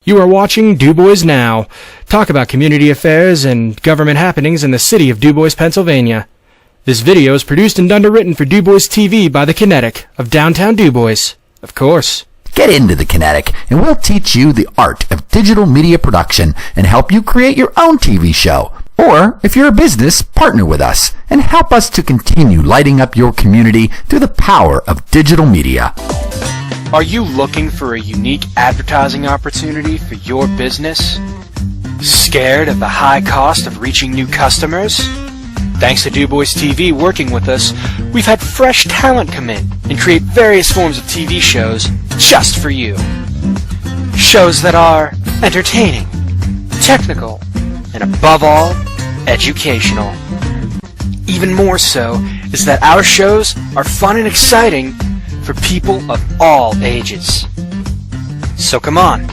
You are watching DuBoisNow. Talk about community affairs and government happenings in the city of DuBois, Pennsylvania. This video is produced and underwritten for DuBois TV by the Kinetic of downtown DuBois. Of course. Get into the Kinetic, and we'll teach you the art of digital media production and help you create your own TV show. Or, if you're a business, partner with us and help us to continue lighting up your community through the power of digital media. Are you looking for a unique advertising opportunity for your business? Scared of the high cost of reaching new customers? Thanks to DuBois TV working with us, we've had fresh talent come in and create various forms of TV shows just for you. Shows that are entertaining, technical, and above all, educational. Even more so is that our shows are fun and exciting for people of all ages. So come on,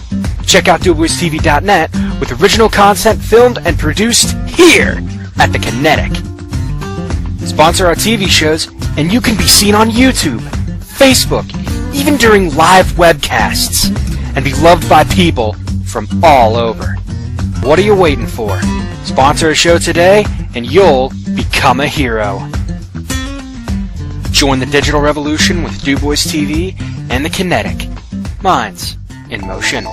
check out DuBoisTV.net with original content filmed and produced here at the Kinetic. Sponsor our TV shows and you can be seen on YouTube, Facebook, even during live webcasts, and be loved by people from all over. What are you waiting for? Sponsor a show today and you'll become a hero. Join the digital revolution with DuBois TV and the Kinetic. Minds in motion.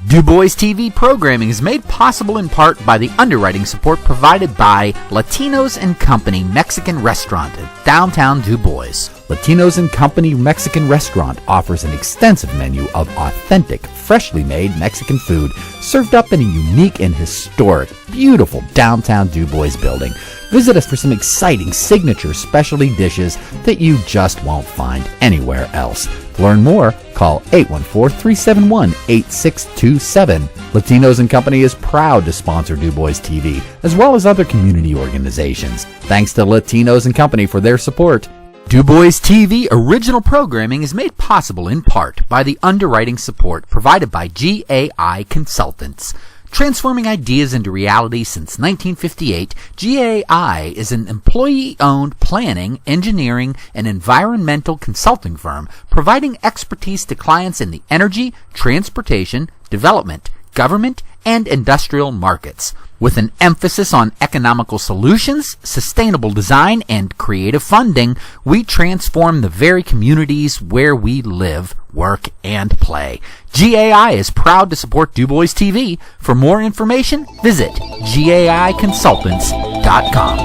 DuBois TV programming is made possible in part by the underwriting support provided by Latinos & Company Mexican Restaurant in downtown DuBois. Latinos & Company Mexican Restaurant offers an extensive menu of authentic, freshly made Mexican food served up in a unique and historic, beautiful downtown DuBois building. Visit us for some exciting signature specialty dishes that you just won't find anywhere else. To learn more, call 814-371-8627. Latinos & Company is proud to sponsor DuBois TV, as well as other community organizations. Thanks to Latinos & Company for their support. DuBois TV original programming is made possible in part by the underwriting support provided by GAI Consultants. Transforming ideas into reality since 1958, GAI is an employee-owned planning, engineering, and environmental consulting firm providing expertise to clients in the energy, transportation, development, government, and industrial markets. With an emphasis on economical solutions, sustainable design, and creative funding, we transform the very communities where we live, work, and play. GAI is proud to support DuBois TV. For more information, visit GAIconsultants.com.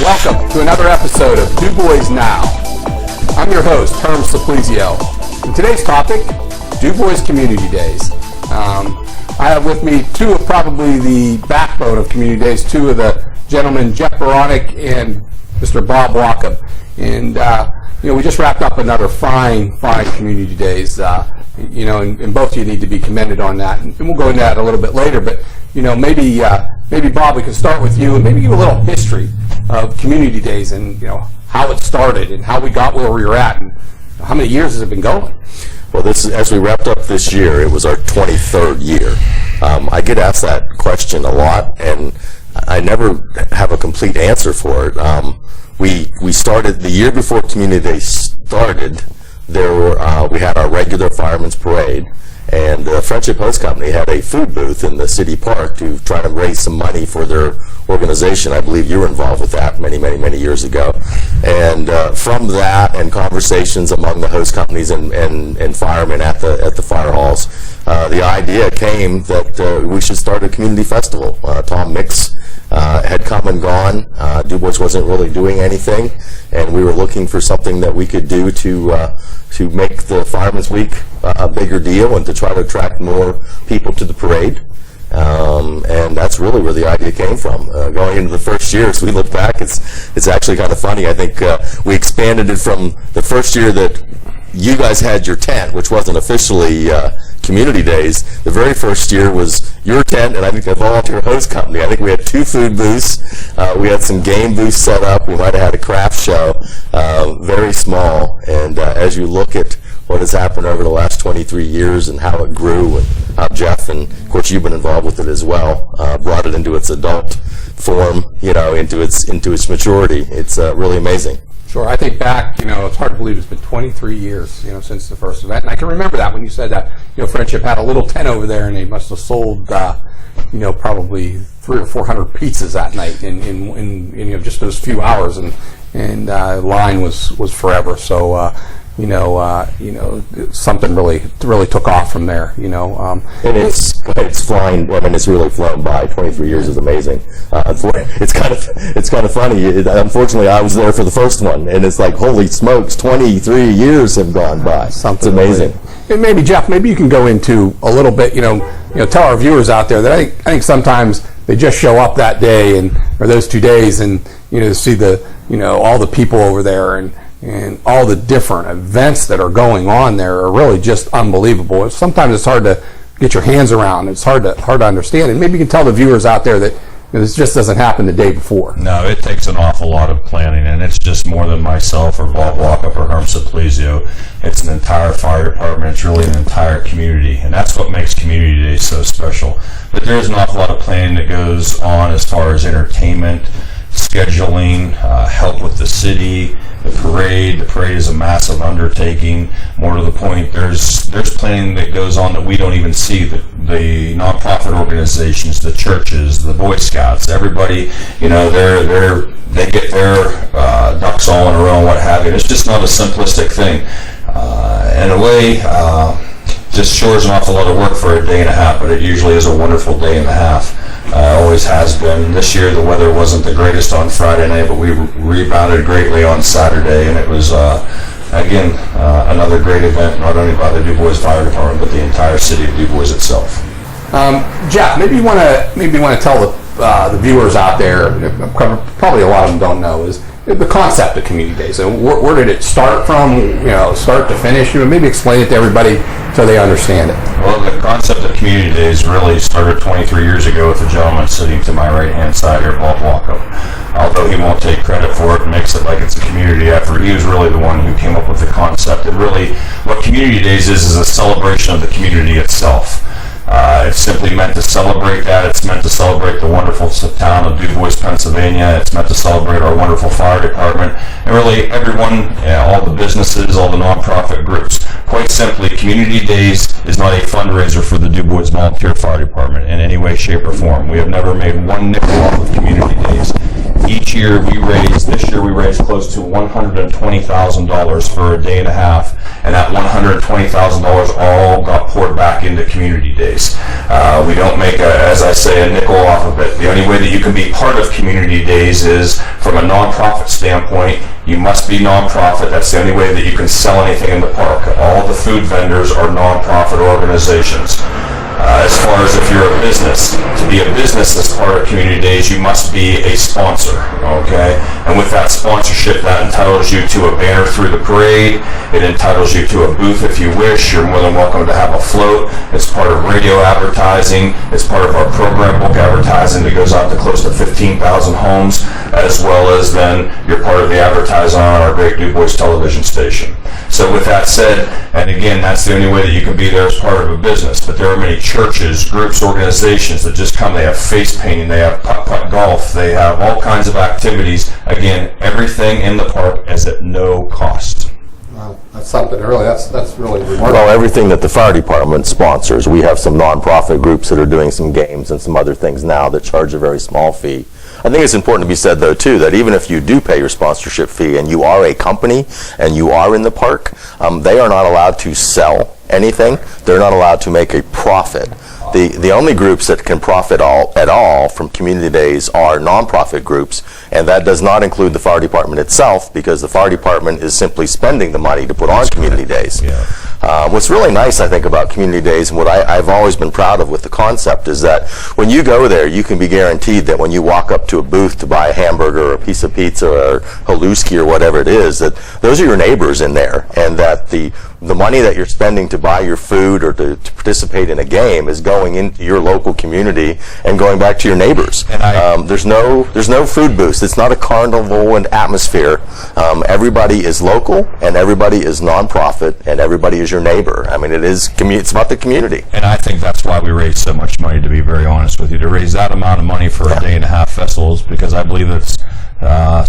Welcome to another episode of DuBoisNow. I'm your host, Herm Suplizio. And today's topic, DuBois Community Days. I have with me two of probably the backbone of Community Days, two of the gentlemen, Jeff Baronick and Mr. Bob Wachob. And we just wrapped up another fine Community Days. And both of you need to be commended on that. And we'll go into that a little bit later. But maybe Bob, we can start with you and maybe give a little history of Community Days and how it started and how we got where we were at and how many years has it been going. Well, as we wrapped up this year, it was our 23rd year. I get asked that question a lot, and I never have a complete answer for it. We started the year before Community Day started. We had our regular Fireman's Parade, and the Friendship Host Company had a food booth in the city park to try to raise some money for their organization. I believe you were involved with that many years ago. And from that and conversations among the host companies and firemen at the fire halls, the idea came that we should start a community festival. Tom Mix had come and gone. DuBois wasn't really doing anything, and we were looking for something that we could do to make the Fireman's Week a bigger deal and to try to attract more people to the parade. And that's really where the idea came from. Going into the first year, as we look back, it's actually kind of funny. I think we expanded it from the first year that you guys had your tent, which wasn't officially Community Days. The very first year was your tent, and I think a volunteer host company. I think we had 2 food booths. We had some game booths set up. We might have had a craft show, very small. And as you look at what has happened over the last 23 years and how it grew, and how Jeff, and of course you've been involved with it as well, brought it into its adult form, into its maturity. It's really amazing. Sure. I think back, it's hard to believe it's been 23 years, since the first event. And I can remember that when you said that, Friendship had a little tent over there and they must have sold, probably 300 or 400 pizzas that night in just those few hours. And line was forever. So, something really took off from there, And it's flying. I mean, it's really flown by. 23 years is amazing. It's kind of funny. Unfortunately, I was there for the first one, and it's like, holy smokes, 23 years have gone by. It's amazing. And maybe Jeff, you can go into a little bit. Tell our viewers out there that I think sometimes they just show up that day or those 2 days, and see the all the people over there and all the different events that are going on there are really just unbelievable. Sometimes it's hard to get your hands around. It's hard to understand. And maybe you can tell the viewers out there that this just doesn't happen the day before. No, it takes an awful lot of planning, and it's just more than myself or Bob Wachob or Herm Suplizio. It's an entire fire department. It's really an entire community, and that's what makes Community Day so special. But there's an awful lot of planning that goes on as far as entertainment, scheduling, help with the city, the parade. The parade is a massive undertaking. More to the point, there's planning that goes on that we don't even see. The nonprofit organizations, the churches, the Boy Scouts, everybody, they get their ducks all in a row and what have you. It's just not a simplistic thing. In a way, just sure is an awful lot of work for a day and a half, but it usually is a wonderful day and a half. Always has been. This year the weather wasn't the greatest on Friday night, but we rebounded greatly on Saturday, and it was again another great event, not only by the DuBois Fire Department, but the entire city of DuBois itself. Jeff, maybe you want to tell the viewers out there, probably a lot of them don't know, is the concept of Community Days. So where did it start from? Start to finish. Maybe explain it to everybody so they understand it. Well, the concept of Community Days really started 23 years ago with the gentleman sitting to my right-hand side here, Bob Wachob. Although he won't take credit for it and makes it like it's a community effort, he was really the one who came up with the concept. And really, what Community Days is a celebration of the community itself. It's simply meant to celebrate that. It's meant to celebrate the wonderful town of DuBois, Pennsylvania. It's meant to celebrate our wonderful fire department, and really everyone, all the businesses, all the nonprofit groups. Quite simply, Community Days is not a fundraiser for the DuBois Volunteer Fire Department in any way, shape, or form. We have never made one nickel off of Community Days. Each year this year we raised close to $120,000 for a day and a half, and that $120,000 all got poured back into Community Days. We don't make, as I say, a nickel off of it. The only way that you can be part of Community Days is from a nonprofit standpoint. You must be nonprofit. That's the only way that you can sell anything in the park. All the food vendors are nonprofit organizations. As far as if you're a business, to be a business as part of Community Days, you must be a sponsor, okay? And with that sponsorship, that entitles you to a banner through the parade. It entitles you to a booth if you wish. You're more than welcome to have a float. It's part of radio advertising. It's part of our program book advertising that goes out to close to 15,000 homes, as well as then you're part of the advertising on our great DuBois television station. So with that said, and again, that's the only way that you can be there as part of a business, but there are many churches, groups, organizations that just come. They have face painting, they have putt-putt golf, they have all kinds of activities. Again, everything in the park is at no cost. Wow, that's something really, that's really remarkable. Well, everything that the fire department sponsors, we have some nonprofit groups that are doing some games and some other things now that charge a very small fee. I think it's important to be said, though, too, that even if you do pay your sponsorship fee and you are a company and you are in the park, they are not allowed to sell anything. They're not allowed to make a profit. The only groups that can profit at all from Community Days are nonprofit groups, and that does not include the fire department itself, because the fire department is simply spending the money to put on Community Days. Yeah. What's really nice, I think, about Community Days, and what I've always been proud of with the concept, is that when you go there, you can be guaranteed that when you walk up to a booth to buy a hamburger or a piece of pizza or haluski or whatever it is, that those are your neighbors in there, and that the money that you're spending to buy your food or to participate in a game is going into your local community and going back to your neighbors. And there's no food booths. It's not a carnival and atmosphere. Everybody is local, and everybody is nonprofit, and everybody is your neighbor. I mean, it's about the community. And I think that's why we raise so much money, to be very honest with you, to raise that amount of money for a day and a half festivals, because I believe it's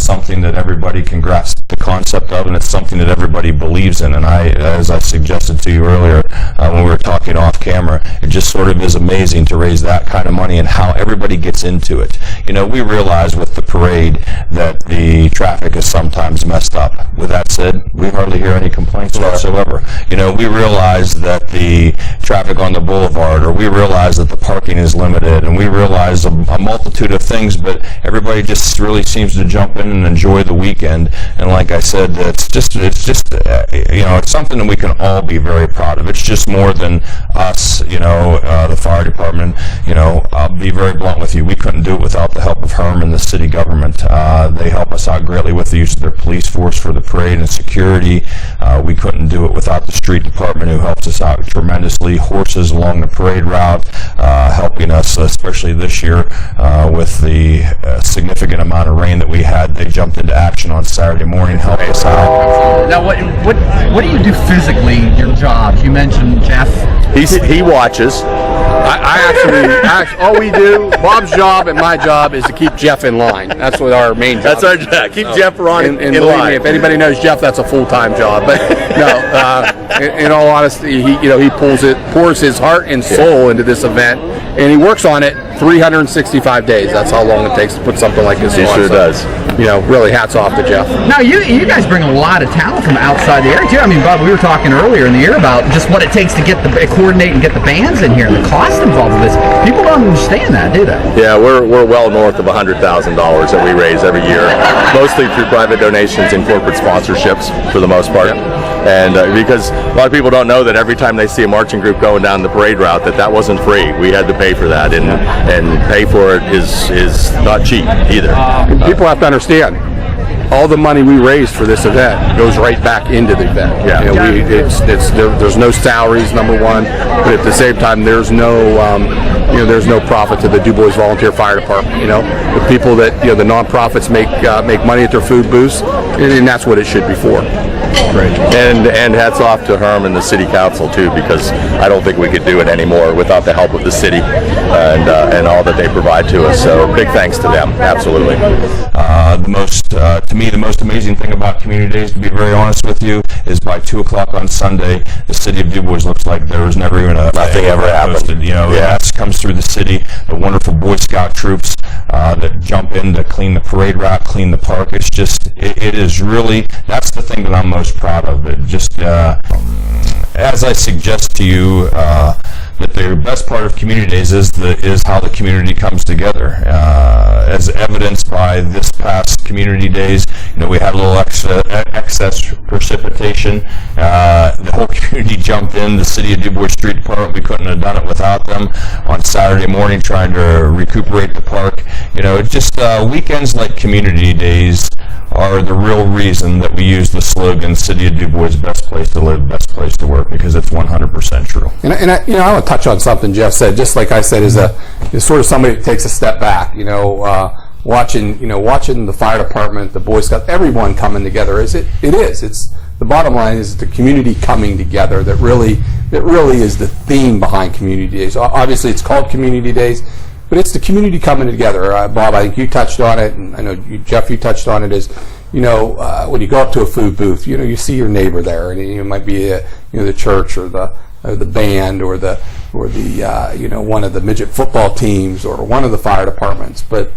something that everybody can grasp. the concept of, and it's something that everybody believes in. And as I suggested to you earlier when we were talking off camera, it just sort of is amazing to raise that kind of money and how everybody gets into it. You know, we realize with the parade that the traffic is sometimes messed up. With that said, we hardly hear any complaints whatsoever. You know, we realize that the traffic on the boulevard, or we realize that the parking is limited, and we realize a multitude of things, but everybody just really seems to jump in and enjoy the weekend. And like I said, it's just you know, it's something that we can all be very proud of. It's just more than us, you know, the fire department. You know, I'll be very blunt with you. We couldn't do it without the help of Herm and the city government. They help us out greatly with the use of their police force for the parade and security. We couldn't do it without the street department, who helps us out tremendously. Horses along the parade route, helping us, especially this year with the significant amount of rain that we had. They jumped into action on Saturday morning, helped us out. Now, what do you do physically, your jobs? You mentioned Jeff. He watches. All we do, Bob's job and my job, is to keep Jeff in line. That's what our main job. That's our job. Keep Jeff running and in believe line. me, if anybody knows Jeff, that's a full-time job. But no, in all honesty, he pours his heart and soul into this event, and he works on it 365 days. That's how long it takes to put something like this on. He sure does. You know, really hats off to Jeff. Now, you guys bring a lot of talent from outside the area, too. I mean, Bob, we were talking earlier in the year about just what it takes to coordinate and get the bands in here and the cost involved with this. People don't understand that, do they? Yeah, we're well north of $100,000 that we raise every year, mostly through private donations and corporate sponsorships for the most part. And because a lot of people don't know that every time they see a marching group going down the parade route, that wasn't free. We had to pay for that, and pay for it is not cheap either. People have to understand, all the money we raised for this event goes right back into the event. Yeah. You know, there's no salaries, number one, but at the same time, there's no profit to the DuBois Volunteer Fire Department. You know, the people that, you know, the nonprofits make money at their food booths, and that's what it should be for. Great. And hats off to Herm and the city council too, because I don't think we could do it anymore without the help of the city and all that they provide to us. So big thanks to them. Absolutely. To me, the most amazing thing about Community Days, to be very honest with you, is by 2 o'clock on Sunday, the city of DuBois looks like there was never even Nothing ever happened. You know, that comes through the city. The wonderful Boy Scout troops that jump in to clean the parade route, clean the park. It's just, it is really, that's the thing that I'm most proud of. It just, as I suggest to you, that the best part of Community Days is how the community comes together. As evidenced by this past Community Days, you know, we had a little excess precipitation. The whole community jumped in. The City of DuBois Street Department, we couldn't have done it without them. On Saturday morning, trying to recuperate the park. You know, just weekends like Community Days are the real reason that we use the slogan "City of DuBois, best place to live, best place to work," because it's 100% true. And I want to touch on something Jeff said. Just like I said, is sort of somebody that takes a step back. You know, watching the fire department, the Boy Scouts, everyone coming together. It's the bottom line is the community coming together that really is the theme behind Community Days. Obviously, it's called Community Days, but it's the community coming together. Bob, I think you touched on it, and I know Jeff, you touched on it. Is, you know, when you go up to a food booth, you know, you see your neighbor there, and it might be the church or the band or the one of the midget football teams or one of the fire departments, but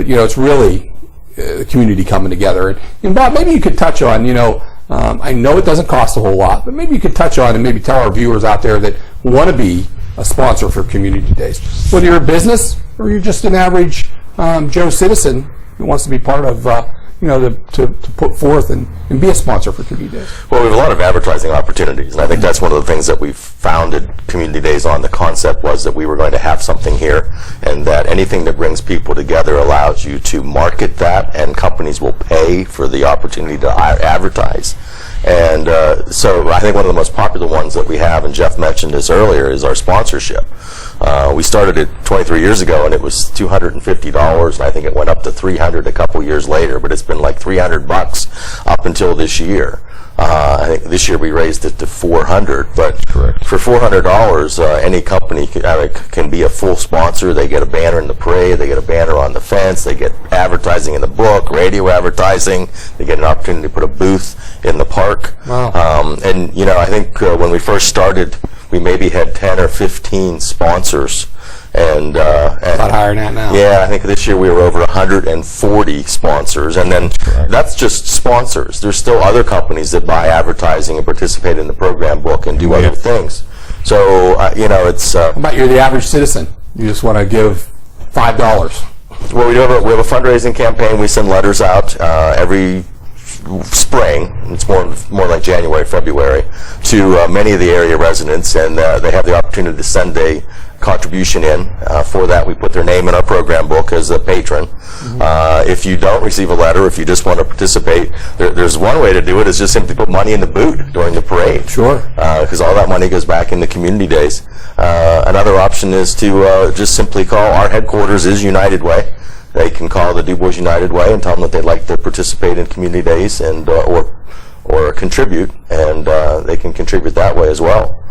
you know, it's really the community coming together. And Bob, maybe you could touch on, you know, I know it doesn't cost a whole lot, but maybe you could touch on and maybe tell our viewers out there that want to be a sponsor for Community Days, whether you're a business or you're just an average Joe citizen who wants to be part of to put forth and be a sponsor for Community Days. Well, we have a lot of advertising opportunities, and I think that's one of the things that we founded Community Days on. The concept was that we were going to have something here, and that anything that brings people together allows you to market that, and companies will pay for the opportunity to advertise. And so I think one of the most popular ones that we have, and Jeff mentioned this earlier, is our sponsorship. We started it 23 years ago, and it was $250, and I think it went up to $300 a couple years later, but it's been like $300 up until this year. I think this year we raised it to $400, but Correct. for $400, any company can be a full sponsor. They get a banner in the parade, they get a banner on the fence, they get advertising in the book, radio advertising, they get an opportunity to put a booth in the park. Wow. And you know, I think when we first started, we maybe had 10 or 15 sponsors. And A lot higher than that now. yeah, I think this year we were over 140 sponsors, and then that's just sponsors. There's still other companies that buy advertising and participate in the program book and do other things. So you know, it's How about you're the average citizen? You just want to give $5. well, we have a fundraising campaign. We send letters out every spring. It's more like January, February, to many of the area residents, and they have the opportunity to send a contribution in. For that, we put their name in our program book as a patron. If you don't receive a letter, if you just want to participate, there's one way to do it, is just simply put money in the boot during the parade. Sure. Because all that money goes back into community days. Another option is to just simply call. Our headquarters is United Way. They can call the DuBois United Way and tell them that they'd like to participate in community days and or contribute, and they can contribute that way as well.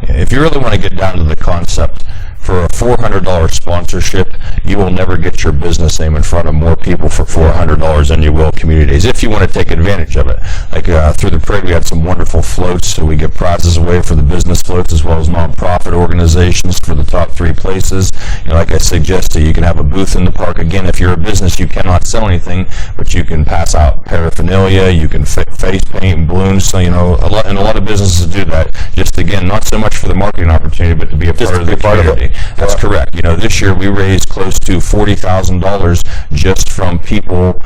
If you really want to get down to the concept, for a $400 sponsorship, you will never get your business name in front of more people for $400 than you will community days, if you want to take advantage of it. Like through the parade, we had some wonderful floats, so we get prizes away for the business floats as well as nonprofit organizations for the top 3 places. You know, like I suggested, you can have a booth in the park. Again, if you're a business, you cannot sell anything, but you can pass out paraphernalia, you can face paint and balloons. So, you know, a lot of businesses do that. Just again, not so much for the marketing opportunity, but to be a part of the community. That's correct. You know, this year we raised close to $40,000 just from people,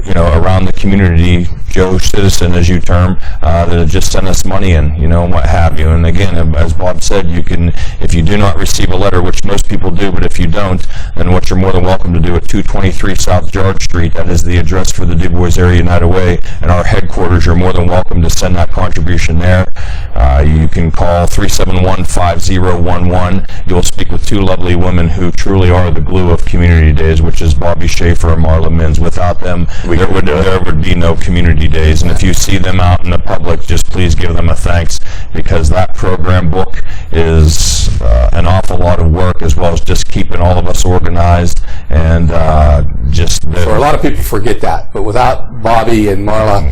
you know, around the community, Joe Citizen, as you term, that have just sent us money in, you know, and what have you. And again, as Bob said, you can, if you do not receive a letter, which most people do, but if you don't, then what you're more than welcome to do at 223 South George Street, that is the address for the DuBois Area United Way, and our headquarters, you're more than welcome to send that contribution there. You can call 371-5011. You'll speak with 2 lovely women who truly are the glue of community days, which is Bobby Schaefer and Marla Mins. Without them, there would be no community days. And if you see them out in the public, just please give them a thanks, because that program book is an awful lot of work, as well as just keeping all of us organized and just. So a lot of people forget that, but without Bobby and Marla,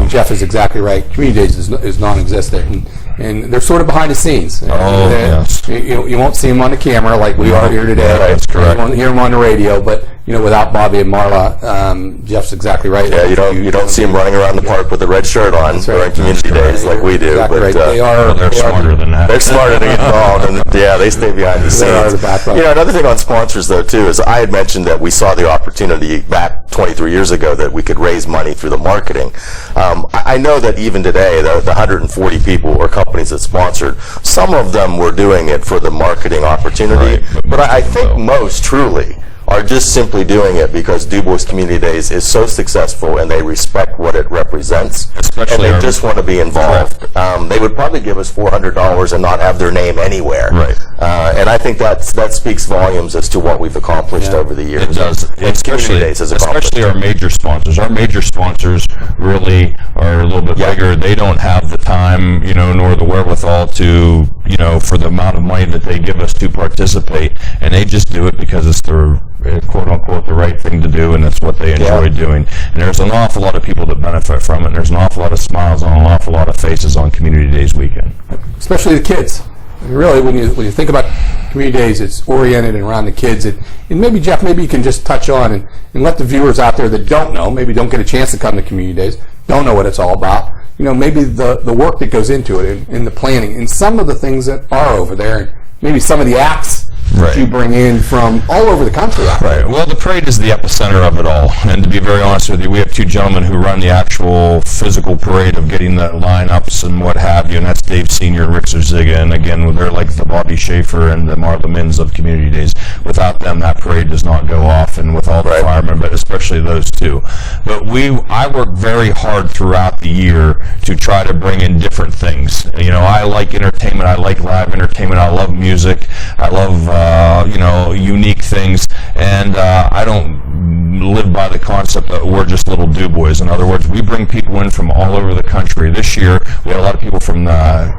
Jeff is exactly right. Community days is non-existent, and they're sort of behind the scenes. Yes. You won't see them on the camera like we are here today. That's correct. You won't hear them on the radio, but you know, without Bobby and Marla, Jeff's exactly right. Yeah, you don't see them running around the park with a red shirt on during community days like we do. Exactly but right. They're smarter than that. They're smarter to get involved, and they stay behind the scenes. You know, another thing on sponsors, though, too, is I had mentioned that we saw the opportunity back 23 years ago that we could raise money through the marketing. I know that even today, the 140 people or companies that sponsored, some of them were doing it for the marketing opportunity, but I think most truly are just simply doing it because DuBois Community Days is so successful and they respect what it represents, Especially and they just want to be involved. They would probably give us $400 and not have their name anywhere. Right. And I think that speaks volumes as to what we've accomplished over the years. It does. Especially our major sponsors. Our major sponsors really are a little bit bigger. They don't have the time, you know, nor the wherewithal to, you know, for the amount of money that they give us to participate, and they just do it because it's the quote unquote the right thing to do, and it's what they enjoy doing. And there's an awful lot of people that benefit from it, and there's an awful lot of smiles on an awful lot of faces on Community Days weekend. Especially the kids. Really, when you think about Community Days, it's oriented around the kids. And maybe, Jeff, maybe you can just touch on and let the viewers out there that don't know, maybe don't get a chance to come to Community Days, don't know what it's all about, you know, maybe the work that goes into it and the planning and some of the things that are over there, and maybe some of the acts that you bring in from all over the country. Right. Well, the parade is the epicenter of it all. And to be very honest with you, we have 2 gentlemen who run the actual physical parade of getting the lineups and what have you, and that's Dave Sr. and Rick Zerziga. And again, they're like the Bobby Schaefer and the Marla Mins of Community Days. Without them, that parade does not go off, and with all the firemen, but especially those 2. But I work very hard throughout the year to try to bring in different things. You know, I like entertainment. I like live entertainment. I love music. I love you know, unique things, and I don't live by the concept that we're just little DuBois. In other words, we bring people in from all over the country. This year, we had a lot of people from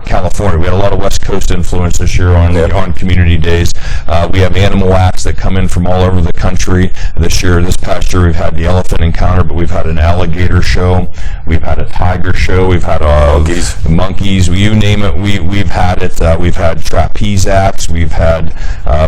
California. We had a lot of West Coast influence this year on community days. We have animal acts that come in from all over the country. This past year, we've had the elephant encounter, but we've had an alligator show. We've had a tiger show. We've had monkeys. You name it, we've had it. We've had trapeze acts. We've had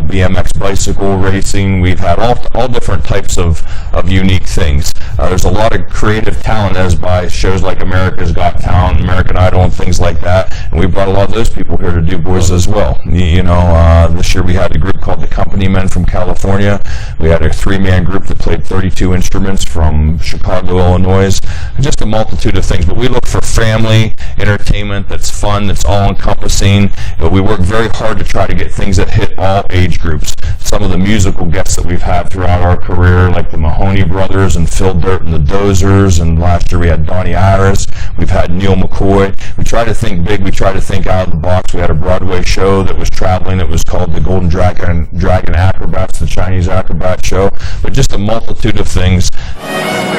BMX bicycle racing. We've had all different types of unique things. There's a lot of creative talent, as by shows like America's Got Talent, American Idol, and things like that. And we brought a lot of those people here to DuBois as well. This year we had a group called the Company Men from California. We had a 3-man group that played 32 instruments from Chicago, Illinois. Just a multitude of things. But we look for family entertainment that's fun, that's all-encompassing. We work very hard to try to get things that hit all age groups. Some of the musical guests that we've had throughout our career, like the Mahoney Brothers and Phil Dirt and the Dozers, and last year we had Donnie Iris. We've had Neil McCoy. We try to think big. We try to think out of the box. We had a Broadway show that was traveling. It was called the Golden Dragon Acrobats, the Chinese Acrobat Show. But just a multitude of things. Merry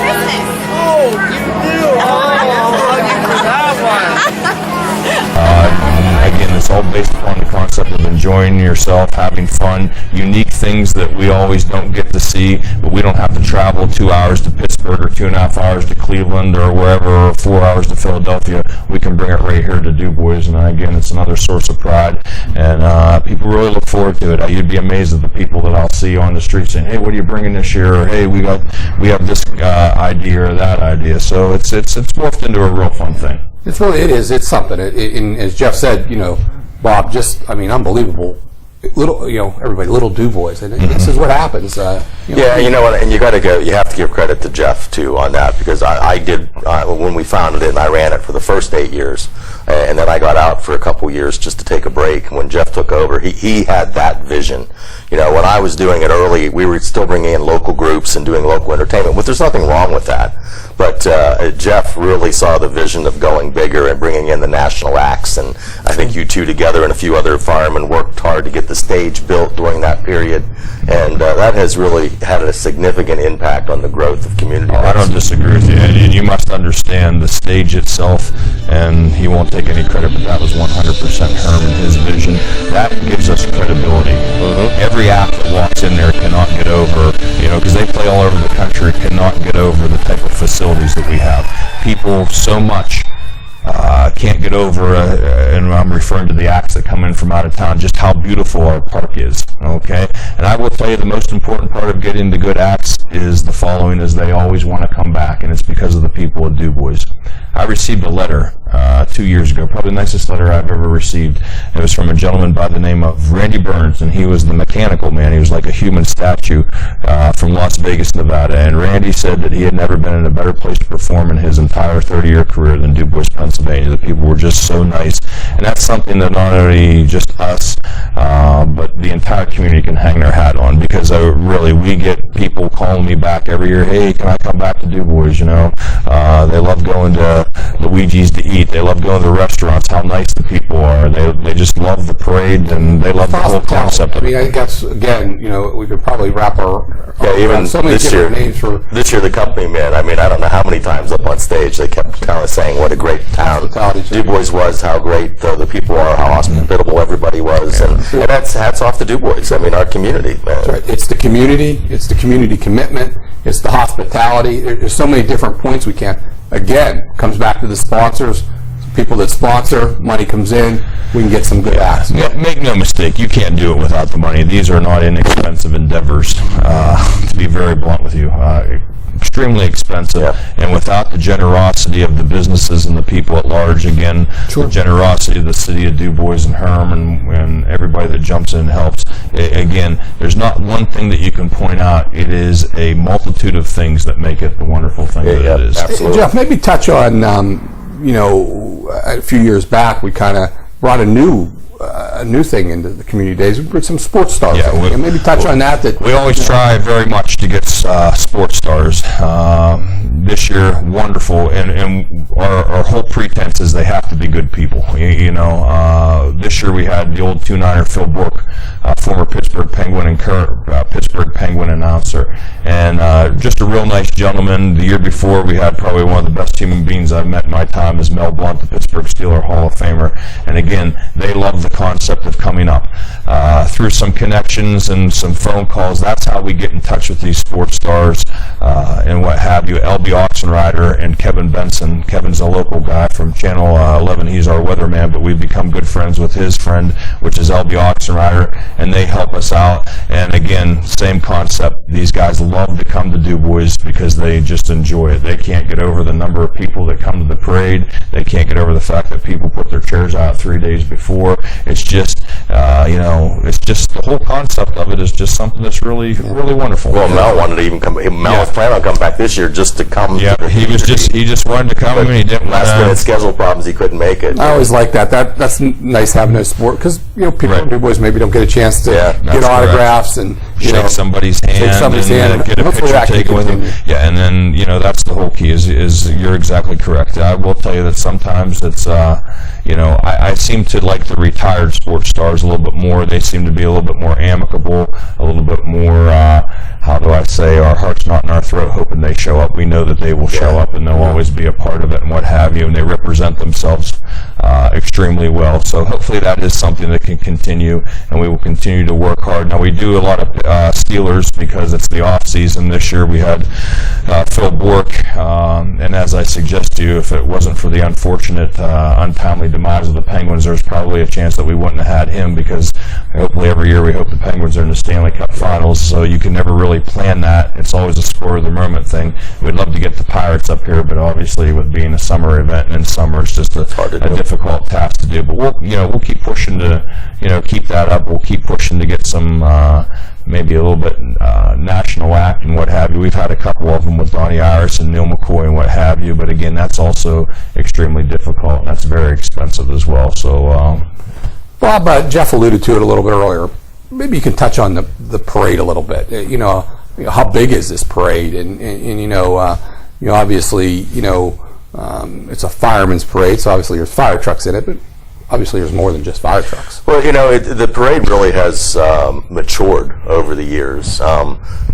Christmas! Oh, you do! Oh, I'll love you for that one! Again, it's all based upon the concept of enjoying yourself, having fun, unique things that we always don't get to see, but we don't have to travel 2 hours to Pittsburgh or 2.5 hours to Cleveland or wherever, or 4 hours to Philadelphia. We can bring it right here to DuBois, and again, it's another source of pride, and people really look forward to it. You'd be amazed at the people that I'll see on the street saying, "Hey, what are you bringing this year?" Or, "Hey, we have this idea or that idea." So it's morphed into a real fun thing. It's something. And as Jeff said, Bob, unbelievable. Everybody, little DuBois, and this is what happens. Yeah, you know what, and you have to give credit to Jeff too on that, because I did when we founded it, and I ran it for the first 8 years, and then I got out for a couple years just to take a break. When Jeff took over, he had that vision. When I was doing it early, we were still bringing in local groups and doing local entertainment, but there's nothing wrong with that. But Jeff really saw the vision of going bigger and bringing in the national acts, and I think you two together and a few other firemen worked hard to get the stage built during that period, and that has really had a significant impact on the growth of community. I don't disagree with you, and you must understand the stage itself, and he won't take any credit, but that was 100% Herm and his vision. That gives us credibility. Every act that walks in there cannot get over, because they play all over the country, cannot get over the type of facilities that we have. People so much can't get over, and I'm referring to the acts that come in from out of town, just how beautiful our park is, okay? And I will tell you, the most important part of getting the good acts is the following, is they always want to come back, and it's because of the people at DuBois. I received a letter 2 years ago, probably the nicest letter I've ever received. It was from a gentleman by the name of Randy Burns, and he was the mechanical man. He was like a human statue from Las Vegas, Nevada. And Randy said that he had never been in a better place to perform in his entire 30-year career than DuBois, Pennsylvania. The people were just so nice. And that's something that not only just us, but the entire community can hang their hat on, because we get people calling me back every year, "Hey, can I come back to DuBois?" They love going to Luigi's to eat. They love going to the restaurants, how nice the people are. They just love the parade, and they love the whole concept of it. I guess, again, we could probably wrap our even so many this year, names for this year the Company Men, I don't know how many times up on stage they kept kind of saying what a great town DuBois was, how great the people are, how hospitable everybody was, and that's hats off to DuBois. Our community, man. That's right. It's the community commitment, it's the hospitality. There's so many different points we can. Again, comes back to the sponsors. People that sponsor, money comes in, we can get some good acts. Make no mistake, you can't do it without the money. These are not inexpensive endeavors, to be very blunt with you. Extremely expensive, and without the generosity of the businesses and the people at large, again, the generosity of the City of DuBois and Herm and everybody that jumps in and helps, again, there's not one thing that you can point out. It is a multitude of things that make it the wonderful thing that it is. Absolutely. Jeff, maybe touch on, a few years back, we kind of brought a new thing into the community days. We put some sports stars. Maybe touch on that. We always try very much to get sports stars. this year, wonderful, and our whole pretense is they have to be good people. This year we had the old 2-9er Phil Bourque, former Pittsburgh Penguin and current Pittsburgh Penguin announcer, and just a real nice gentleman. The year before we had probably one of the best human beings I've met in my time is Mel Blount, the Pittsburgh Steelers Hall of Famer, and again, they love the concept of coming up. Through some connections and some phone calls, that's how we get in touch with these sports stars and what have you. LB Oxenrider and Kevin Benson. Kevin's a local guy from Channel 11. He's our weatherman, but we've become good friends with his friend, which is LB Oxenrider, and they help us out. And again, same concept. These guys love to come to DuBois because they just enjoy it. They can't get over the number of people that come to the parade. They can't get over the fact that people put their chairs out 3 days before. It's just, it's just the whole concept of it is just something that's really, really wonderful. Well, Mel wanted to even come. Mel was planning on coming back this year just to come. Yeah, he just wanted to come, and he didn't. Last minute schedule problems, he couldn't make it. I always like that. That's nice having a sport because people in DuBois maybe don't get a chance to get autographs and shake somebody's hand, and get a picture taken with him. Yeah, and then that's the whole key. Is you're exactly correct. I will tell you that sometimes it's I seem to like the retired sports stars a little bit more. They seem to be a little bit more amicable, a little bit more, how do I say, our heart's not in our throat hoping they show up. We know that they will show up and they'll always be a part of it and what have you, and they represent themselves extremely well. So hopefully that is something that can continue, and we will continue to work hard. Now we do a lot of Steelers because it's the off season. This year we had Phil Bourque, and as I suggest to you, if it wasn't for the unfortunate untimely demise of the Penguins, there's probably a chance that we wouldn't have had him, because hopefully every year we hope the Penguins are in the Stanley Cup Finals, so you can never really plan that. It's always a spur of the moment thing. We'd love to get the Pirates up here, but obviously with being a summer event and in summer, it's just a difficult task to do. But we'll keep pushing to keep that up. We'll keep pushing to get some maybe a little bit national act and what have you. We've had a couple of them with Donnie Iris and Neil McCoy and what have you, but again, that's also extremely difficult and that's very expensive as well. So Bob, Jeff alluded to it a little bit earlier. Maybe you can touch on the parade a little bit. How big is this parade? And obviously, it's a fireman's parade, so obviously there's fire trucks in it, but obviously there's more than just fire trucks. Well, the parade really has matured over the years.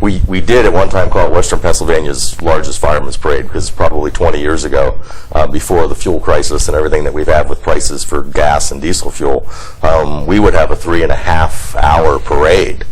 We did at one time call it Western Pennsylvania's largest fireman's parade, because probably 20 years ago, before the fuel crisis and everything that we've had with prices for gas and diesel fuel, we would have a 3.5-hour parade.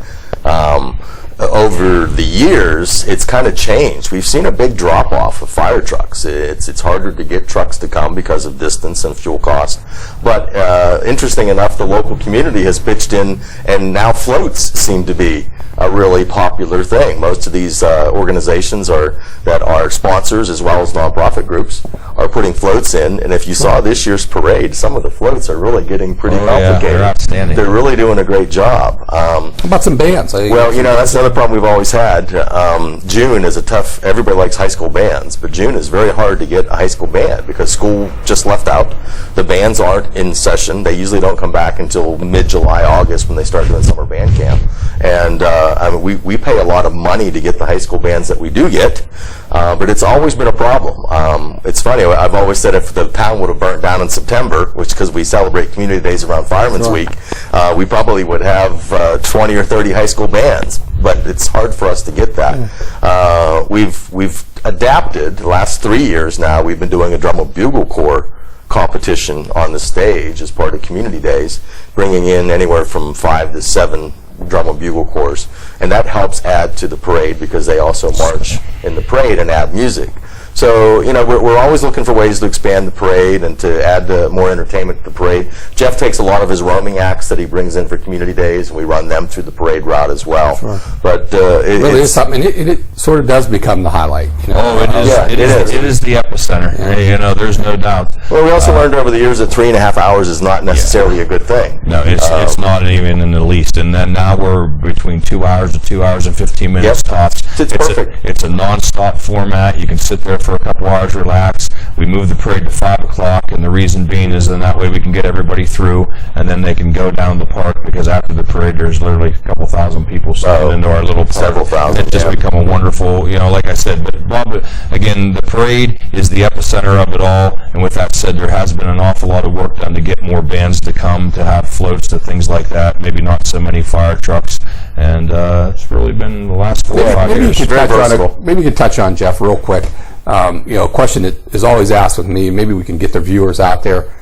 Over the years, it's kind of changed. We've seen a big drop-off of fire trucks. It's harder to get trucks to come because of distance and fuel cost. But interesting enough, the local community has pitched in, and now floats seem to be a really popular thing. Most of these organizations that are sponsors, as well as nonprofit groups, are putting floats in. And if you saw this year's parade, some of the floats are really getting pretty complicated. Yeah, they're outstanding. They're really doing a great job. How about some bands? Well, that's another problem we've always had. June is everybody likes high school bands, but June is very hard to get a high school band because school just left out. The bands aren't in session. They usually don't come back until mid-July, August, when they start doing summer band camp. And we pay a lot of money to get the high school bands that we do get, but it's always been a problem. It's funny, I've always said if the town would have burnt down in September, which because we celebrate community days around Fireman's Week, we probably would have 20 or 30 high school bands, but it's hard for us to get that. We've adapted. The last 3 years now, we've been doing a drum and bugle corps competition on the stage as part of community days, bringing in anywhere from 5 to 7 drum and bugle corps, and that helps add to the parade because they also march in the parade and add music. So, we're always looking for ways to expand the parade and to add more entertainment to the parade. Jeff takes a lot of his roaming acts that he brings in for community days, and we run them through the parade route as well. Sure. But it really is something. It sort of does become the highlight. Oh, it is. Yeah, it is. It is the epicenter. Yeah. There's no doubt. Well, we also learned over the years that 3.5 hours is not necessarily a good thing. No, it's not even in the least. And then now we're between 2 hours to 2 hours and 15 minutes tops. It's perfect. It's a non-stop format. You can sit there for a couple hours, relax. We moved the parade to 5 o'clock, and the reason being is then that way we can get everybody through, and then they can go down the park, because after the parade there's literally a couple thousand people slipping into our little park. Several thousand. It's just become a wonderful, like I said, but Bob, again, the parade is the epicenter of it all, and with that said, there has been an awful lot of work done to get more bands to come, to have floats, to things like that, maybe not so many fire trucks, and it's really been the last 4 or 5 years. Maybe you could touch on, Jeff, real quick. A question that is always asked with me, maybe we can get the viewers out there,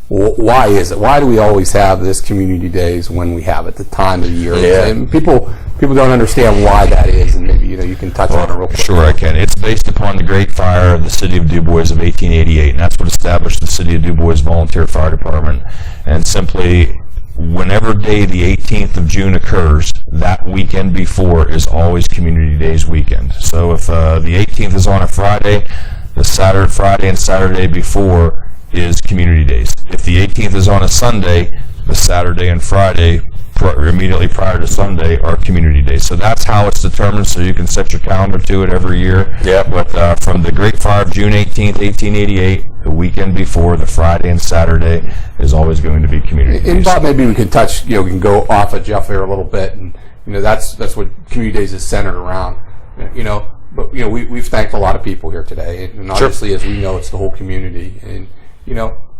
why is it? Why do we always have this community days when we have it, the time of the year? Yeah. And people don't understand why that is, and maybe you can touch on it real quick. Sure, I can. It's based upon the Great Fire of the City of DuBois of 1888, and that's what established the City of DuBois Volunteer Fire Department. And simply, whenever day the 18th of June occurs, that weekend before is always Community Days weekend. So if the 18th is on a Friday, the Friday and Saturday before is Community Days. If the 18th is on a Sunday, the Saturday and Friday immediately prior to Sunday are Community Days. So that's how it's determined, so you can set your calendar to it every year. Yeah. But from the Great Fire of June 18th, 1888, the weekend before, the Friday and Saturday is always going to be Community Days. And Bob, maybe we could touch, we can go off of Jeff here a little bit, and that's what Community Days is centered around. But we've thanked a lot of people here today, and obviously, as we know, it's the whole community, and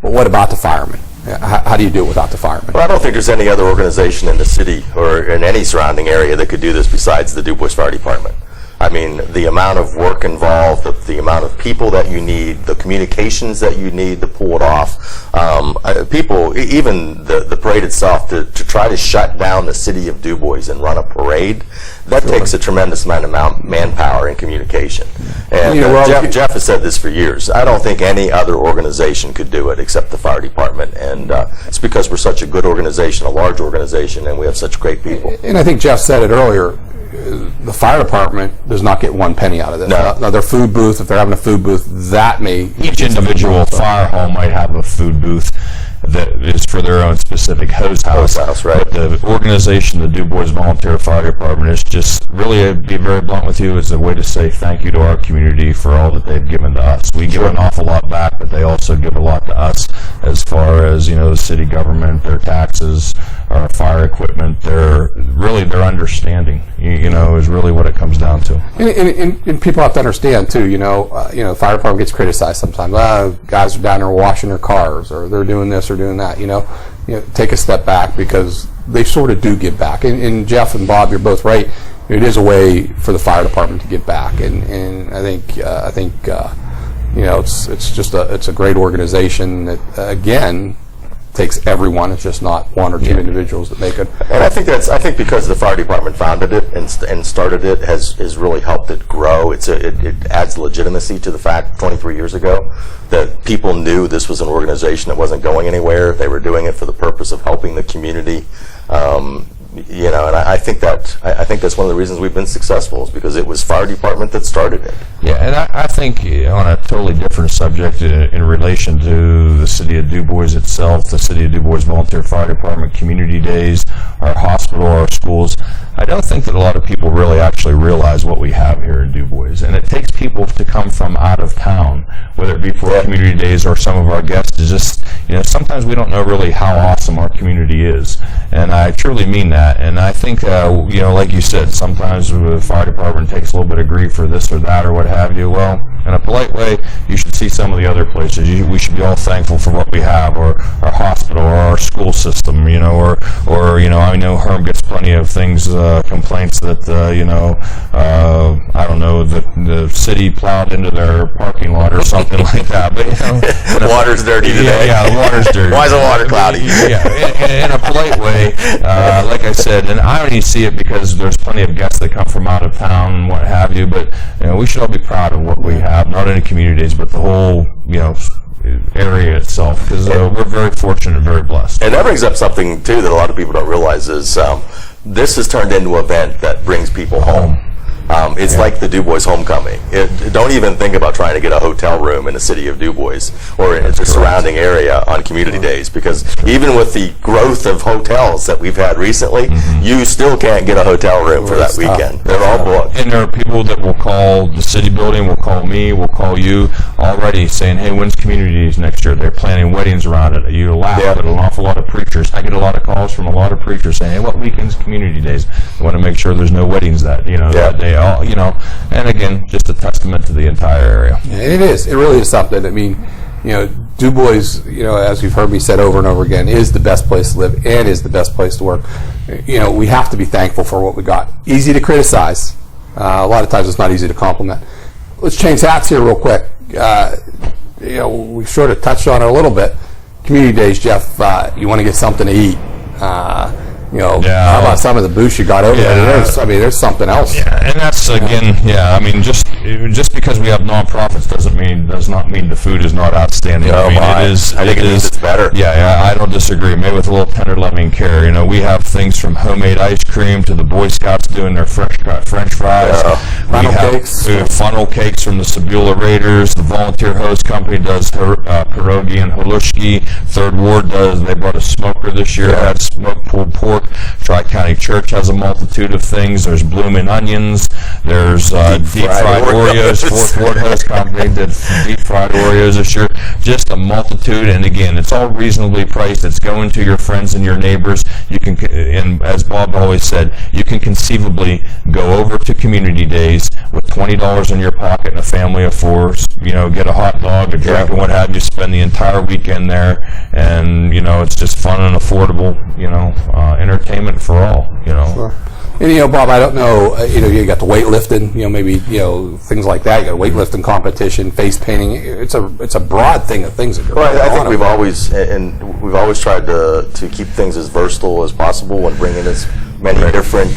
but what about the firemen? How do you do it without the firemen? Well, I don't think there's any other organization in the city or in any surrounding area that could do this besides the DuBois Fire Department. I mean, the amount of work involved, the amount of people that you need, the communications that you need to pull it off. People, even the parade itself, to try to shut down the City of DuBois and run a parade, that takes a tremendous amount of manpower and communication. And Jeff has said this for years. I don't think any other organization could do it except the fire department. And it's because we're such a good organization, a large organization, and we have such great people. And I think Jeff said it earlier. The fire department does not get one penny out of this. Now, their food booth, if they're having a food booth, that may... Each individual fire hall might have a food booth that is for their own specific hose house. Right. But the organization, the DuBois Volunteer Fire Department, is just really, be very blunt with you, is a way to say thank you to our community for all that they've given to us. We give an awful lot back, but they also give a lot to us as far as, the city government, their taxes, our fire equipment, their understanding, is really what it comes down to. And people have to understand too, the fire department gets criticized sometimes. Guys are down there washing their cars, or they're doing this or doing that. Take a step back, because they sort of do give back. And Jeff and Bob, you're both right. It is a way for the fire department to give back, and I think it's a great organization that again takes everyone. It's just not one or two individuals that make it. And I think because the fire department founded it and started it has really helped it grow. It adds legitimacy to the fact 23 years ago that people knew this was an organization that wasn't going anywhere. They were doing it for the purpose of helping the community. And I think that's one of the reasons we've been successful, is because it was fire department that started it. Yeah, and I think on a totally different subject in relation to the City of DuBois itself, the City of DuBois Volunteer Fire Department, Community Days, our hospital, our schools, I don't think that a lot of people really actually realize what we have here in DuBois. And it takes people to come from out of town, whether it be for Community Days or some of our guests, to just, sometimes we don't know really how awesome our community is. And I truly mean that. And I think, like you said, sometimes the fire department takes a little bit of grief for this or that or what have you. Well, in a polite way, you should see some of the other places. We should be all thankful for what we have, or our hospital, or our school system, or I know Herm gets plenty of things, complaints that, I don't know, that the city plowed into their parking lot or something like that. But, the water's dirty today. Yeah, the water's dirty. Why is the water cloudy? Yeah, in a polite way, like I said, and I only see it because there's plenty of guests that come from out of town and what have you, but we should all be proud of what we have, not only communities, but the whole, area itself, because we're very fortunate and very blessed. And that brings up something, too, that a lot of people don't realize is this has turned into an event that brings people home. It's like the DuBois homecoming. Don't even think about trying to get a hotel room in the City of DuBois or in the surrounding area on Community Days, because even with the growth of hotels that we've had recently, you still can't get a hotel room for that weekend. They're all booked. And there are people that will call the city building, will call call me, we'll call you already saying, hey, when's community days next year? They're planning weddings around it. You laugh at an awful lot of preachers. I get a lot of calls from a lot of preachers saying, hey, what weekend's community days? I want to make sure there's no weddings that day. And again, just a testament to the entire area. Yeah, it is. It really is something. I mean, DuBois, as you've heard me said over and over again, is the best place to live and is the best place to work. We have to be thankful for what we got. Easy to criticize. A lot of times it's not easy to compliment. Let's change hats here real quick. We sort of touched on it a little bit. Community days, Jeff, you want to get something to eat. How about some of the booths you got over there? There's something else. Yeah, and that's again, just because we have nonprofits does not mean the food is not outstanding. I think it means it's better. Yeah, I don't disagree. Maybe with a little tender loving care. We have things from homemade ice cream to the Boy Scouts doing their fresh cut French fries. Funnel cakes. We have funnel cakes from the Sebula Raiders. The Volunteer Host Company does pierogi and halushki. Third Ward they brought a smoker this year. Had smoked pulled pork. Tri-County Church has a multitude of things. There's bloomin' onions. There's deep fried Oreos. Fourth Ward Host Company did deep fried Oreos this year. Just a multitude, and again, it's all reasonably priced. It's going to your friends and your neighbors. You can, and as Bob always said, you can conceivably go over to community days with $20 in your pocket and a family of four. Get a hot dog, a drink, and what have you. Spend the entire weekend there, and it's just fun and affordable. Entertainment for all. Sure. And Bob, I don't know. You got the weightlifting. Maybe things like that. You got a weightlifting competition, face painting. It's a broad thing of things that go on. I think we've always tried to keep things as versatile as possible and bring in as many different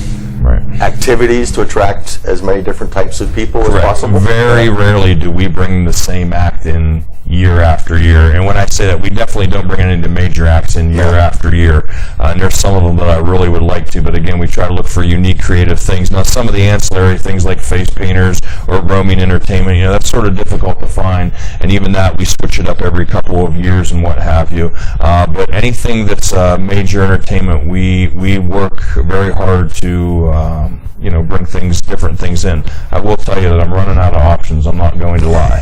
activities to attract as many different types of people as possible. Very rarely do we bring the same act in year after year. And when I say that, we definitely don't bring any major acts in year after year. And there's some of them that I really would like to, but again, we try to look for unique, creative things. Now, some of the ancillary things like face painters or roaming entertainment, that's sort of difficult to find. And even that, we switch it up every couple of years and what have you. But anything that's major entertainment, we work very hard to bring different things in. I will tell you that I'm running out of options. I'm not going to lie.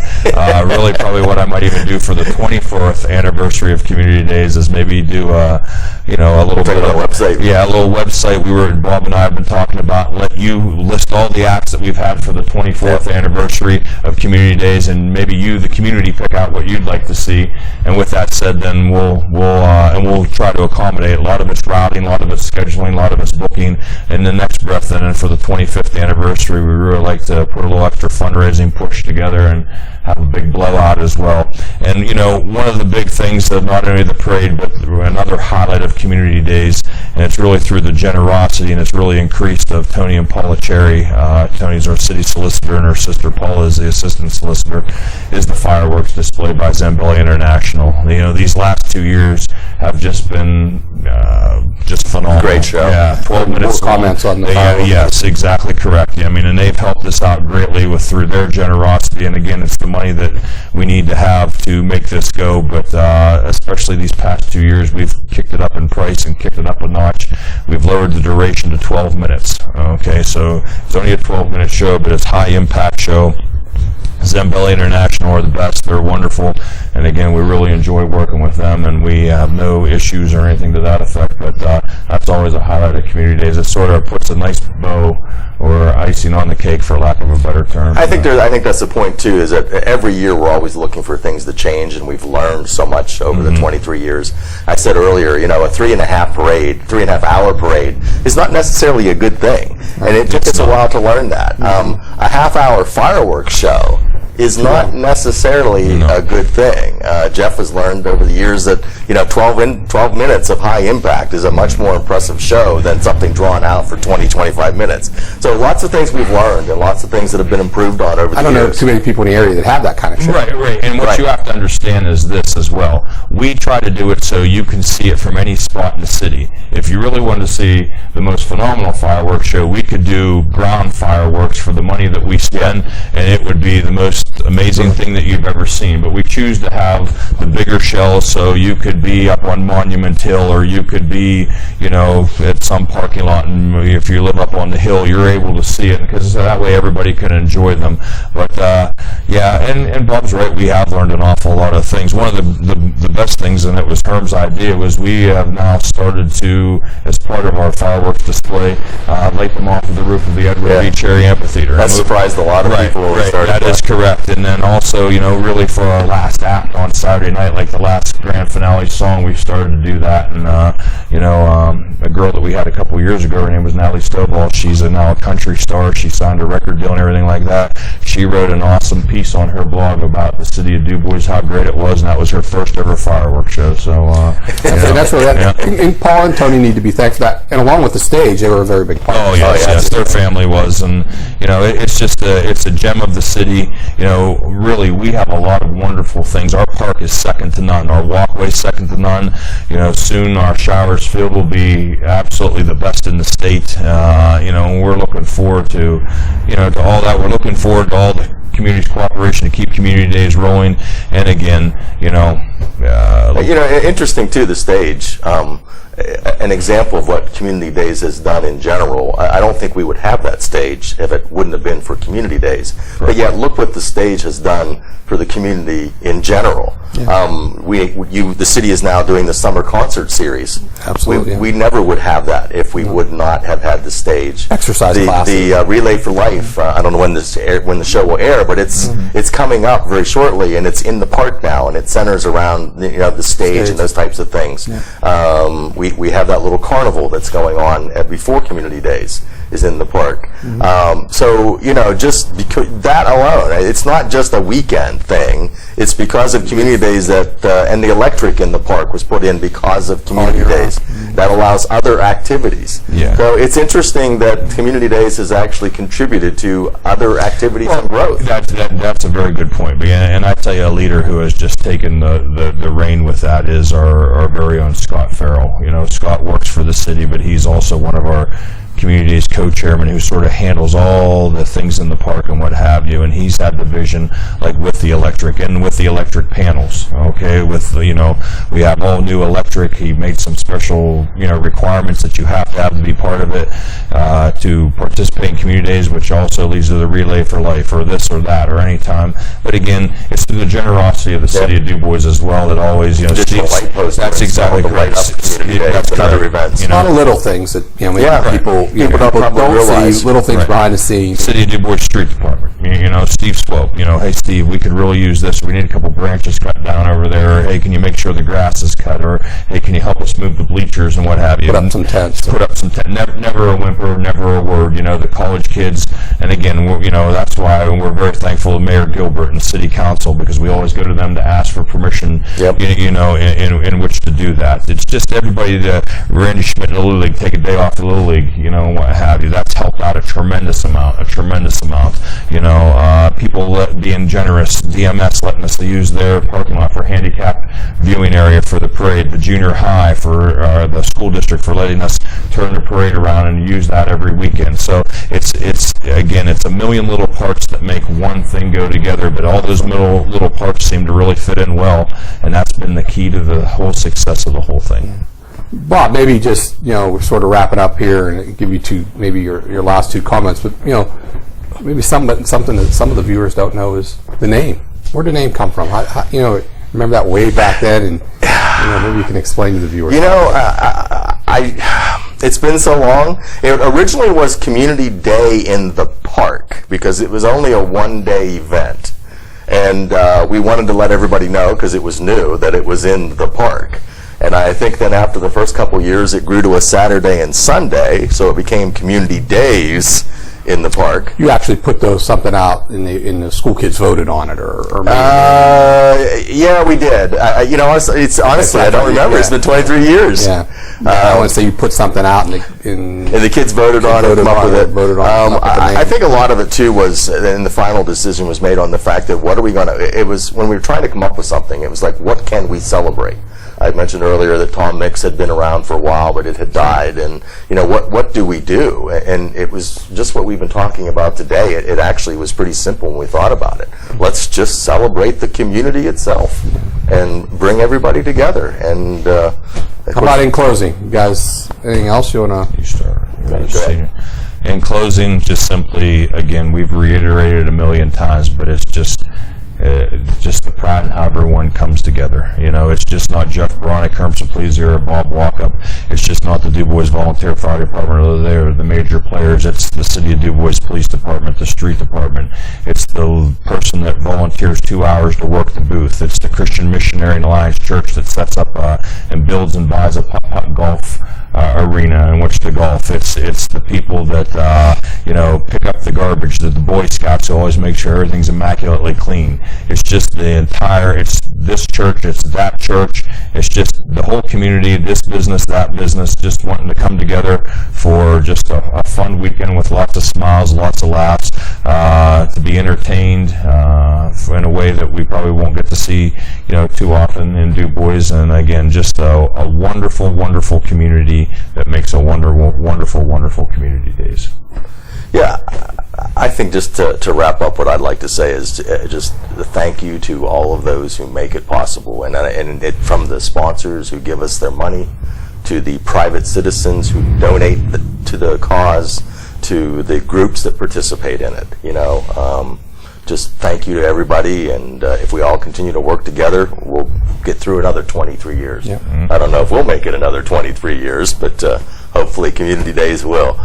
Really, probably what I might even do for the 24th anniversary of Community Days is maybe do a little bit of a website. Yeah, a little website. Bob and I have been talking about. Let you list all the acts that we've had for the 24th anniversary of Community Days, and maybe you, the community, pick out what you'd like to see. And with that said, then we'll try to accommodate. A lot of it's routing, a lot of it's scheduling, a lot of it's booking. And the next breath, then, and for the 25th anniversary, we really like to put a little extra fundraising push together and have a big blowout as well. And one of the big things of not only the parade, but another highlight of Community Days, and it's really through the generosity, and it's really increased, of Tony and Paula Cherry. Tony's our city solicitor, and her sister Paula is the assistant solicitor, is the fireworks display by Zambelli International. These last 2 years have just been just phenomenal. Great show. Yeah, 12 minutes. More comments on the fireworks. Yes, exactly correct. And they've helped us out greatly through their generosity, and again, it's the money that we need to have to make this go, but especially these past 2 years, we've kicked it up in price and kicked it up a notch. We've lowered the duration to 12 minutes. Okay, so it's only a 12-minute show, but it's high impact show. Zambelli International are the best. They're wonderful, and again, we really enjoy working with them, and we have no issues or anything to that effect. But that's always a highlight of Community Days. It sort of puts a nice bow or icing on the cake, for lack of a better term. I think that's the point too. Is that every year we're always looking for things to change, and we've learned so much over the 23 years. I said earlier, a 3.5 hour parade is not necessarily a good thing, and it took us a while to learn that. A half-hour fireworks show is not necessarily a good thing. Jeff has learned over the years that 12 minutes of high impact is a much more impressive show than something drawn out for 20-25 minutes. So lots of things we've learned, and lots of things that have been improved on over the years. I don't know too many people in the area that have that kind of show. Right. And what you have to understand is this as well. We try to do it so you can see it from any spot in the city. If you really want to see the most phenomenal fireworks show, we could do ground fireworks for the money that we spend, and it would be the most amazing thing that you've ever seen. But we choose to have the bigger shells, so you could be up on Monument Hill, or you could be, at some parking lot, and if you live up on the hill, you're able to see it, because that way everybody can enjoy them. But Yeah, and Bob's right. We have learned an awful lot of things. One of the best things, and it was Herm's idea, was we have now started to, as part of our fireworks display, light them off of the roof of the Edward B. Cherry Amphitheater. That surprised a lot of people when we started. That is correct. And then also, really for our last act on Saturday night, like the last grand finale song, we started to do that. And a girl that we had a couple years ago, her name was Natalie Stovall. She's now a country star. She signed a record deal and everything like that. She wrote an awesome piece on her blog about the city of DuBois, how great it was, and that was her first ever fireworks show. So that's where and Paul and Tony need to be thanked for that. And along with the stage, they were a very big part. Oh yes, their family was, and it's just it's a gem of the city. Really, we have a lot of wonderful things. Our park is second to none. Our walkway second to none. Soon our showers field will be absolutely the best in the state. We're looking forward to all that. We're looking forward to all the community's cooperation to keep community days rolling. And again, interesting too, the stage. An example of what Community Days has done in general. I don't think we would have that stage if it wouldn't have been for Community Days. Right. But yet, look what the stage has done for the community in general. Yeah. The city is now doing the summer concert series. Absolutely. We never would have that if we would not have had the stage. Exercise classes. The Relay for Life. I don't know when the show will air, but it's coming up very shortly, and it's in the park now, and it centers around the stage and those types of things. Yeah. We have that little carnival that's going on before Community Days is in the park. So just because that alone, it's not just a weekend thing. It's because of Community Days that and the electric in the park was put in because of Community Days. That allows other activities. Yeah. So it's interesting that Community Days has actually contributed to other activities and growth. That's a very good point. And I tell you, a leader who has just taken the reign with that is our very own Scott Farrell. Scott works for the city, but he's also one of our community's co-chairman who sort of handles all the things in the park and what have you, and he's had the vision, like with the electric and with the electric panels, with we have all new electric. He made some special requirements that you have to be part of it to participate in Community Days, which also leads to the Relay for Life or this or that or any time. But again, it's through the generosity of the city of DuBois as well that always light posts. That's exactly correct. That's other events. A lot of little things that people don't see little things behind the scenes. City of DuBois Street Department. Steve Swope. Hey Steve, we could really use this. We need a couple branches cut down over there. Hey, can you make sure the grass is cut? Or hey, can you help us move the bleachers and what have you? Put up some tents. Never a whimper, never a word. The college kids. And again, that's why we're very thankful to Mayor Gilbert and City Council, because we always go to them to ask for permission. Yep. In which to do that. It's just everybody. Randy Schmidt in the Little League take a day off the Little League. What have you. That's helped out a tremendous amount. People being generous. DMS letting us use their parking lot for handicapped viewing area for the parade. The junior high for the school district for letting us turn the parade around and use that every weekend. So it's a million little parts that make one thing go together, but all those little parts seem to really fit in well, and that's been the key to the whole success of the whole thing. Bob, maybe just we're sort of wrapping up here and give you your last two comments, but maybe something that some of the viewers don't know is the name. Where did the name come from? Remember that way back then, and maybe you can explain to the viewers. It's been so long. It originally was Community Day in the park because it was only a one-day event, and we wanted to let everybody know because it was new that it was in the park. And I think then after the first couple years, it grew to a Saturday and Sunday, so it became Community Days in the park. You actually put something out, and the school kids voted on it, or maybe? Yeah, we did. It's honestly I don't remember. Yeah. It's been 23 years. Yeah. I want to say you put something out, and the kids voted on it. I think a lot of it too was, and the final decision was made on the fact that what are we going to? It was when we were trying to come up with something. It was like, what can we celebrate? I mentioned earlier that Tom Mix had been around for a while, but it had died. And what do we do? And it was just what we've been talking about today. It actually was pretty simple when we thought about it. Let's just celebrate the community itself and bring everybody together. And how about in closing, you guys? Anything else you want to? You start. In closing, just simply, again, we've reiterated a million times, but it's just just the pride in how everyone comes together. You know, it's just not Jeff Baronick, Herm Suplizio, or Bob Wachob. It's just not the DuBois Volunteer Fire Department. They're the major players. It's the City of DuBois Police Department, the Street Department. It's the person that volunteers 2 hours to work the booth. It's the Christian Missionary Alliance Church that sets up and builds and buys a putt-putt golf arena in which to golf. It's the people that pick up the garbage. The Boy Scouts who always make sure everything's immaculately clean. It's just it's this church, it's that church, it's just the whole community, this business, that business, just wanting to come together for just a fun weekend with lots of smiles, lots of laughs, to be entertained in a way that we probably won't get to see too often in DuBois. And again, just a wonderful, wonderful community that makes a wonderful community days. Yeah, I think just to wrap up, what I'd like to say is just thank you to all of those who make it possible, and from the sponsors who give us their money, to the private citizens who donate to the cause, to the groups that participate in it. Just thank you to everybody, and if we all continue to work together, we'll get through another 23 years. Yep. I don't know if we'll make it another 23 years, but hopefully Community Days will.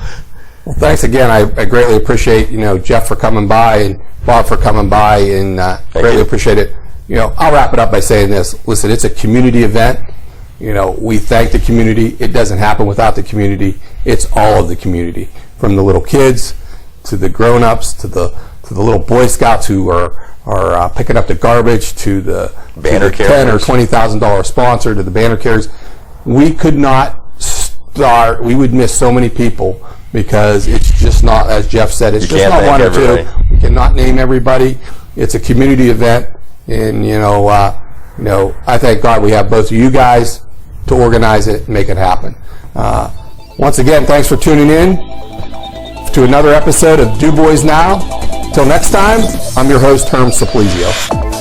Well, thanks again. I greatly appreciate Jeff for coming by and Bob for coming by, and greatly appreciate it. I'll wrap it up by saying this. Listen, it's a community event. We thank the community. It doesn't happen without the community. It's all of the community, from the little kids to the grown-ups to the little Boy Scouts who are picking up the garbage, to the $10,000 or $20,000 sponsor, to the banner carriers. We could not start. We would miss so many people, because it's just not, as Jeff said, it's just not one or two. We cannot name everybody. It's a community event, and I thank God we have both of you guys to organize it and make it happen. Once again, thanks for tuning in to another episode of DuBoisNow. Till next time, I'm your host, Herm Suplizio.